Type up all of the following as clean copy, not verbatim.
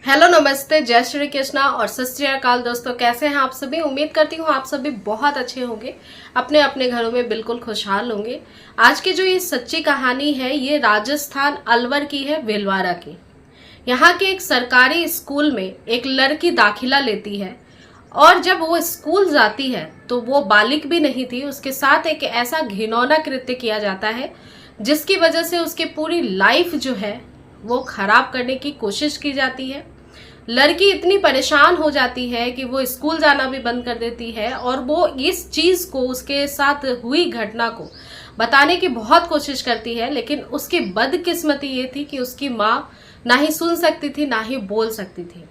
Hello, नमस्ते, जय श्री कृष्णा और सत श्री अकाल। दोस्तों, कैसे हैं आप सभी। उम्मीद करती हूँ आप सभी बहुत अच्छे होंगे, अपने अपने घरों में बिल्कुल खुशहाल होंगे। आज की जो ये सच्ची कहानी है ये राजस्थान अलवर की है, भीलवाड़ा की। यहाँ के एक सरकारी स्कूल में एक लड़की दाखिला लेती है और जब वो स्कूल जाती है तो वो बालिक भी नहीं थी। उसके साथ एक ऐसा घिनौना कृत्य किया जाता है जिसकी वजह से उसकी पूरी लाइफ जो है वो खराब करने की कोशिश की जाती है। लड़की इतनी परेशान हो जाती है कि वो स्कूल जाना भी बंद कर देती है और वो इस चीज को, उसके साथ हुई घटना को बताने की बहुत कोशिश करती है, लेकिन उसकी बदकिस्मती ये थी कि उसकी माँ ना ही सुन सकती थी ना ही बोल सकती थी।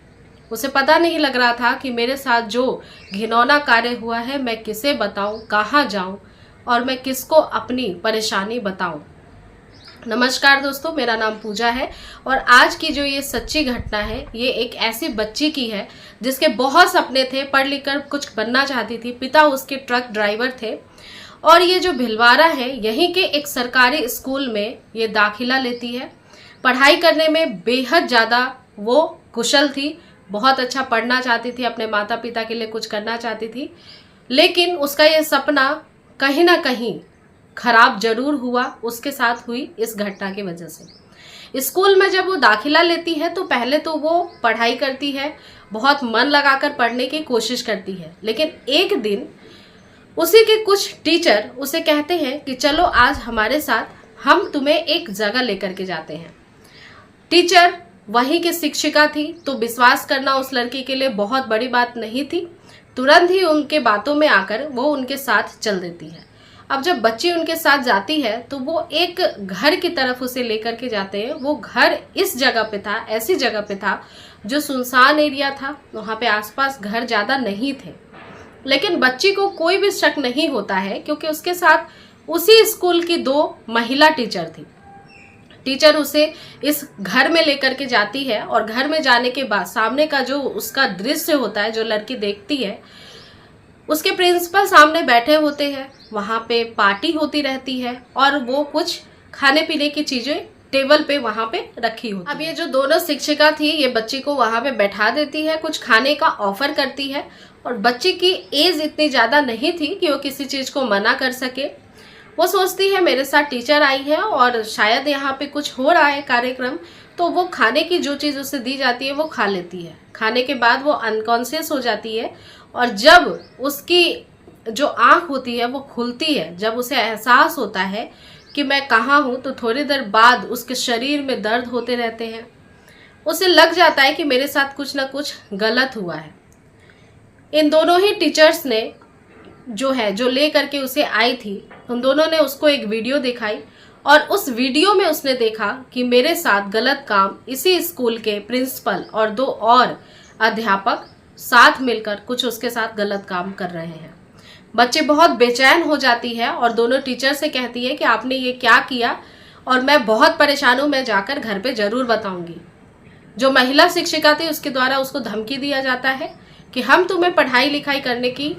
उसे पता नहीं लग रहा था कि मेरे साथ जो घिनौना कार्य हुआ है मैं किसे बताऊं, कहाँ जाऊं और मैं किसको अपनी परेशानी बताऊं। नमस्कार दोस्तों, मेरा नाम पूजा है और आज की जो ये सच्ची घटना है ये एक ऐसी बच्ची की है जिसके बहुत सपने थे, पढ़ लिख कर कुछ बनना चाहती थी। पिता उसके ट्रक ड्राइवर थे और ये जो भीलवाड़ा है यहीं के एक सरकारी स्कूल में ये दाखिला लेती है। पढ़ाई करने में बेहद ज़्यादा वो कुशल थी, बहुत अच्छा पढ़ना चाहती थी, अपने माता पिता के लिए कुछ करना चाहती थी, लेकिन उसका ये सपना कहीं ना कहीं खराब जरूर हुआ उसके साथ हुई इस घटना की वजह से। स्कूल में जब वो दाखिला लेती है तो पहले तो वो पढ़ाई करती है, बहुत मन लगाकर पढ़ने की कोशिश करती है, लेकिन एक दिन उसी के कुछ टीचर उसे कहते हैं कि चलो आज हमारे साथ, हम तुम्हें एक जगह लेकर के जाते हैं। टीचर वहीं की शिक्षिका थी तो विश्वास करना उस लड़की के लिए बहुत बड़ी बात नहीं थी। तुरंत ही उनके बातों में आकर वो उनके साथ चल देती है। अब जब बच्ची उनके साथ जाती है तो वो एक घर की तरफ उसे लेकर के जाते हैं। वो घर इस जगह पे था, ऐसी जगह पे था जो सुनसान एरिया था, वहाँ पे आसपास घर ज़्यादा नहीं थे, लेकिन बच्ची को कोई भी शक नहीं होता है क्योंकि उसके साथ उसी स्कूल की 2 महिला टीचर थी। टीचर उसे इस घर में लेकर के जाती है और घर में जाने के बाद सामने का जो उसका दृश्य होता है, जो लड़की देखती है, उसके प्रिंसिपल सामने बैठे होते हैं, वहाँ पे पार्टी होती रहती है और वो कुछ खाने पीने की चीजें टेबल पे वहाँ पे रखी होती। अब ये जो दोनों शिक्षिका थी ये बच्ची को वहाँ पे बैठा देती है, कुछ खाने का ऑफर करती है और बच्ची की एज इतनी ज़्यादा नहीं थी कि वो किसी चीज़ को मना कर सके। वो सोचती है मेरे साथ टीचर आई है और शायद यहाँ पे कुछ हो रहा है कार्यक्रम, तो वो खाने की जो चीज़ उसे दी जाती है वो खा लेती है। खाने के बाद वो अनकॉन्शियस हो जाती है और जब उसकी जो आँख होती है वो खुलती है, जब उसे एहसास होता है कि मैं कहाँ हूँ, तो थोड़ी देर बाद उसके शरीर में दर्द होते रहते हैं। उसे लग जाता है कि मेरे साथ कुछ ना कुछ गलत हुआ है। इन दोनों ही टीचर्स ने जो ले करके उसे आई थी, उन दोनों ने उसको एक वीडियो दिखाई और उस वीडियो में उसने देखा कि मेरे साथ गलत काम इसी स्कूल के प्रिंसिपल और 2 और अध्यापक साथ मिलकर कुछ उसके साथ गलत काम कर रहे हैं। बच्चे बहुत बेचैन हो जाती है और दोनों टीचर से कहती है कि आपने ये क्या किया और मैं बहुत परेशान हूँ, मैं जाकर घर पे ज़रूर बताऊंगी। जो महिला शिक्षिका थी उसके द्वारा उसको धमकी दिया जाता है कि हम तुम्हें पढ़ाई लिखाई करने की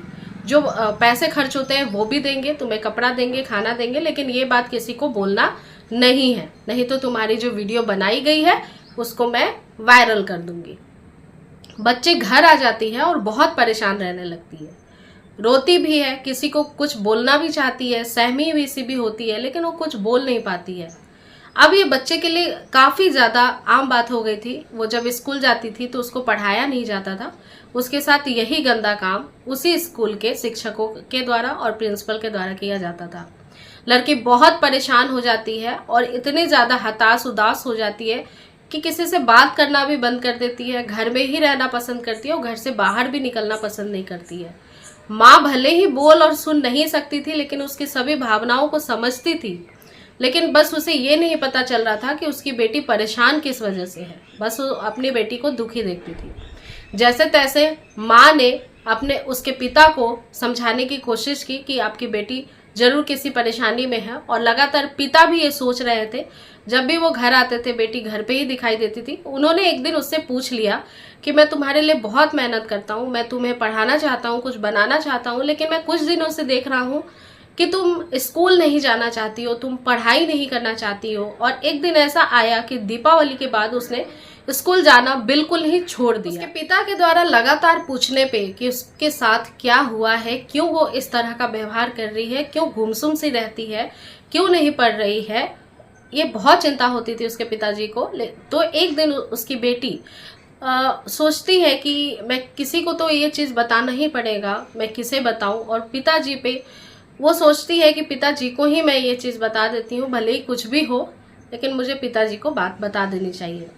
जो पैसे खर्च होते हैं वो भी देंगे, तुम्हें कपड़ा देंगे, खाना देंगे, लेकिन ये बात किसी को बोलना नहीं है, नहीं तो तुम्हारी जो वीडियो बनाई गई है उसको मैं वायरल कर दूंगी। बच्चे घर आ जाती है और बहुत परेशान रहने लगती है, रोती भी है, किसी को कुछ बोलना भी चाहती है, सहमी हुई सी भी होती है, लेकिन वो कुछ बोल नहीं पाती है। अब ये बच्चे के लिए काफ़ी ज़्यादा आम बात हो गई थी। वो जब स्कूल जाती थी तो उसको पढ़ाया नहीं जाता था, उसके साथ यही गंदा काम उसी स्कूल के शिक्षकों के द्वारा और प्रिंसिपल के द्वारा किया जाता था। लड़की बहुत परेशान हो जाती है और इतनी ज़्यादा हताश उदास हो जाती है कि किसी से बात करना भी बंद कर देती है, घर में ही रहना पसंद करती है और घर से बाहर भी निकलना पसंद नहीं करती है। माँ भले ही बोल और सुन नहीं सकती थी, लेकिन उसकी सभी भावनाओं को समझती थी, लेकिन बस उसे ये नहीं पता चल रहा था कि उसकी बेटी परेशान किस वजह से है। बस वो अपनी बेटी को दुखी देखती थी। जैसे तैसे माँ ने अपने उसके पिता को समझाने की कोशिश की कि आपकी बेटी जरूर किसी परेशानी में है, और लगातार पिता भी ये सोच रहे थे। जब भी वो घर आते थे बेटी घर पे ही दिखाई देती थी। उन्होंने एक दिन उससे पूछ लिया कि मैं तुम्हारे लिए बहुत मेहनत करता हूँ, मैं तुम्हें पढ़ाना चाहता हूँ, कुछ बनाना चाहता हूँ, लेकिन मैं कुछ दिनों से देख रहा हूँ कि तुम स्कूल नहीं जाना चाहती हो, तुम पढ़ाई नहीं करना चाहती हो। और एक दिन ऐसा आया कि दीपावली के बाद उसने स्कूल जाना बिल्कुल ही छोड़ दिया। उसके पिता के द्वारा लगातार पूछने पे कि उसके साथ क्या हुआ है, क्यों वो इस तरह का व्यवहार कर रही है, क्यों गुमसुम सी रहती है, क्यों नहीं पढ़ रही है, ये बहुत चिंता होती थी उसके पिताजी को। तो एक दिन उसकी बेटी सोचती है कि मैं किसी को तो ये चीज़ बताना ही पड़ेगा, मैं किसे बताऊं। और पिताजी पे वो सोचती है कि पिताजी को ही मैं ये चीज़ बता देती हूँ, भले ही कुछ भी हो, लेकिन मुझे पिताजी को बात बता देनी चाहिए।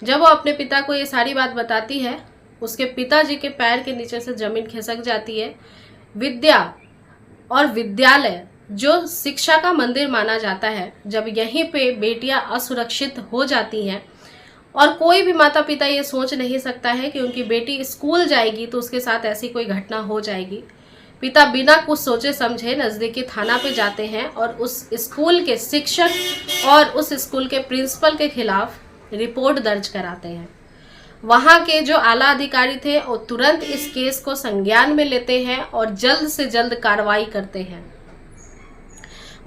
जब वो अपने पिता को ये सारी बात बताती है, उसके पिताजी के पैर के नीचे से ज़मीन खिसक जाती है। विद्या और विद्यालय जो शिक्षा का मंदिर माना जाता है, जब यहीं पे बेटियां असुरक्षित हो जाती हैं और कोई भी माता पिता ये सोच नहीं सकता है कि उनकी बेटी स्कूल जाएगी तो उसके साथ ऐसी कोई घटना हो जाएगी, पिता बिना कुछ सोचे समझे नज़दीकी थाना पे जाते हैं और उस स्कूल के शिक्षक और उस स्कूल के प्रिंसिपल के खिलाफ रिपोर्ट दर्ज कराते हैं। वहाँ के जो आला अधिकारी थे वो तुरंत इस केस को संज्ञान में लेते हैं और जल्द से जल्द कार्रवाई करते हैं।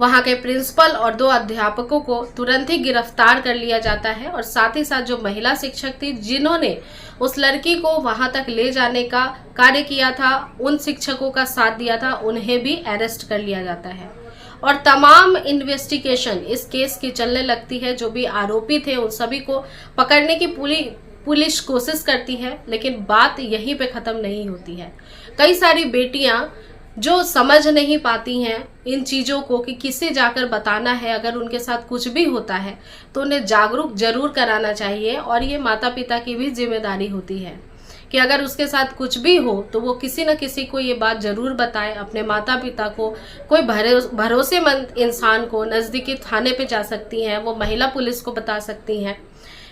वहाँ के प्रिंसिपल और 2 अध्यापकों को तुरंत ही गिरफ्तार कर लिया जाता है और साथ ही साथ जो महिला शिक्षक थी जिन्होंने उस लड़की को वहाँ तक ले जाने का कार्य किया था, उन शिक्षकों का साथ दिया था, उन्हें भी अरेस्ट कर लिया जाता है। और तमाम इन्वेस्टिगेशन इस केस की चलने लगती है। जो भी आरोपी थे उन सभी को पकड़ने की पुलिस कोशिश करती है, लेकिन बात यहीं पे ख़त्म नहीं होती है। कई सारी बेटियां जो समझ नहीं पाती हैं इन चीज़ों को कि किसे जाकर बताना है, अगर उनके साथ कुछ भी होता है तो उन्हें जागरूक जरूर कराना चाहिए। और ये माता पिता की भी जिम्मेदारी होती है कि अगर उसके साथ कुछ भी हो तो वो किसी न किसी को ये बात जरूर बताए, अपने माता पिता को, कोई भरोसेमंद इंसान को, नज़दीकी थाने पे जा सकती हैं, वो महिला पुलिस को बता सकती हैं,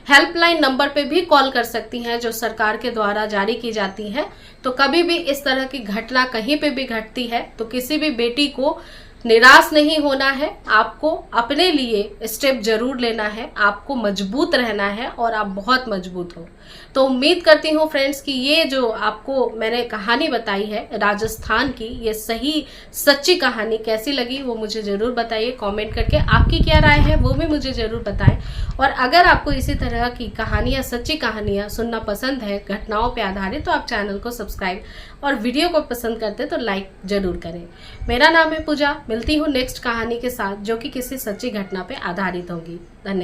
हेल्पलाइन नंबर पे भी कॉल कर सकती हैं जो सरकार के द्वारा जारी की जाती है। तो कभी भी इस तरह की घटना कहीं पे भी घटती है तो किसी भी बेटी को निराश नहीं होना है, आपको अपने लिए स्टेप जरूर लेना है, आपको मजबूत रहना है और आप बहुत मजबूत हो। तो उम्मीद करती हूँ फ्रेंड्स कि ये जो आपको मैंने कहानी बताई है राजस्थान की, ये सही सच्ची कहानी कैसी लगी वो मुझे ज़रूर बताइए कमेंट करके। आपकी क्या राय है वो भी मुझे ज़रूर बताएं। और अगर आपको इसी तरह की कहानियाँ, सच्ची कहानियाँ सुनना पसंद है घटनाओं पर आधारित, तो आप चैनल को सब्सक्राइब और वीडियो को पसंद करते तो लाइक जरूर करें। मेरा नाम है पूजा, मिलती हूँ नेक्स्ट कहानी के साथ जो कि किसी सच्ची घटना पे आधारित होगी। धन्यवाद।